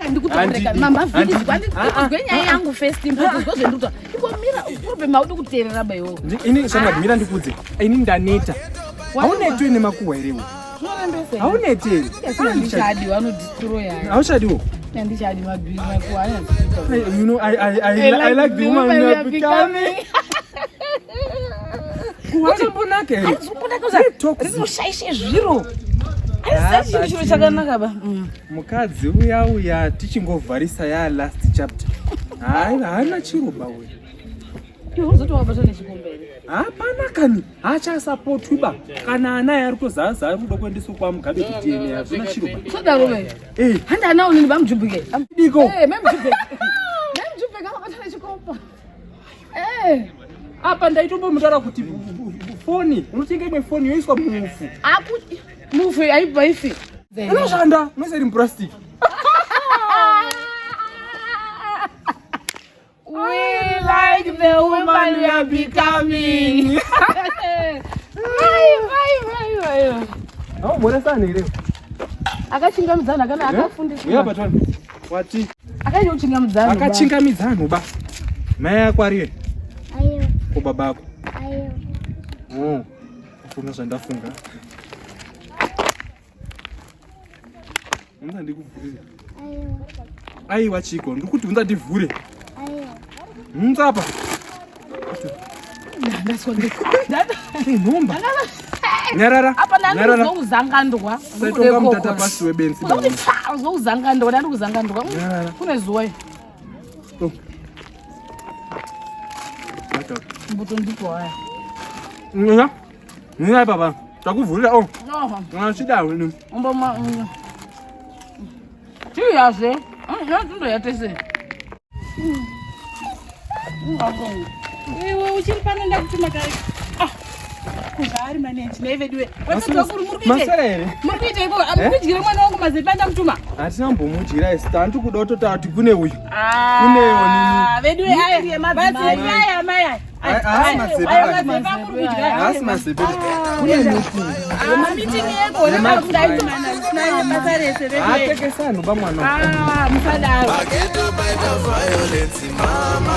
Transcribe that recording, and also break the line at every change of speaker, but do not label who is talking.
ndikutoreka mamba vhiki kwandikuzwenya yangu first ndikuzozvenduta ikomira problem auti kuteerera bayo
ini shanga mira ndikudze ini ndaneta haunetwe nemakuhwa erewo haunete
handishadi vanodestroy
haushadiwo
handishadi mabhiri makuhwa
you know I like the woman you are becoming kuwatombonake
rinoshaishe zviro aisachiri chiro chakanaka ba
mukadzi uya tichingovharisa ya last chapter haana chiroba uyu
uzotowabata nechikomberi
hapana kani hachasapotwi ba kana ana yari kuzaza ari kuda kuendeswa kwamugabe kudna hazvina chiroba
sodaro ve handi anawo nini vamujubhike
diko
memujubhike vakabata nechikomba
apa ndaitombomutaura kuti foni unotenga imwe foni yoiswa mufu
mufu haibvaifi
inoshanda unoisa iri mupurastic
We like the woman we are becoming.
Mworesana ile.
Akachingamidzana kana akafundiswa.
Uya batwana. Wati.
Akachingamidzana.
Akachingamidzana ba. Mai yako ariye?
Ayo.
Ko babako?
Ayo.
Kuna zvandafunga. Unza ndikuvhurira.
Ayo.
Aiwa chiko, ndikuti unza ndivhure.
Ayo.
Munzapa.
Ndasonde.
Nomba. Nyarara.
Apa ndani uzangandwa.
Saitonga mutata pasi webenzi.
Kuti uzangandwa, ndani kuzangandwa. Kune zuwa. Mbuto ndipo haya.
Nya baba. Takuvhurira
No.
Mwachida wenu.
Umboma. Chiyaze. Ndo yatese. Wewe uchiri pano ndakutuma kare. Kuzari manage nevediwe.
Masere.
Murikuita iko amukujira mwana wangu mazepa ndakutuma.
Atina mbomujira esi kuda kutoti kune uyu.
Kunewo nini? Vediwe aya madzimai aya maya.
Asmasepe. Kune muti.
Meeting yeko ndakutuma na masarese vediwe.
Atekesano bamwana.
Mfadaro.
I get to by the violence, mama.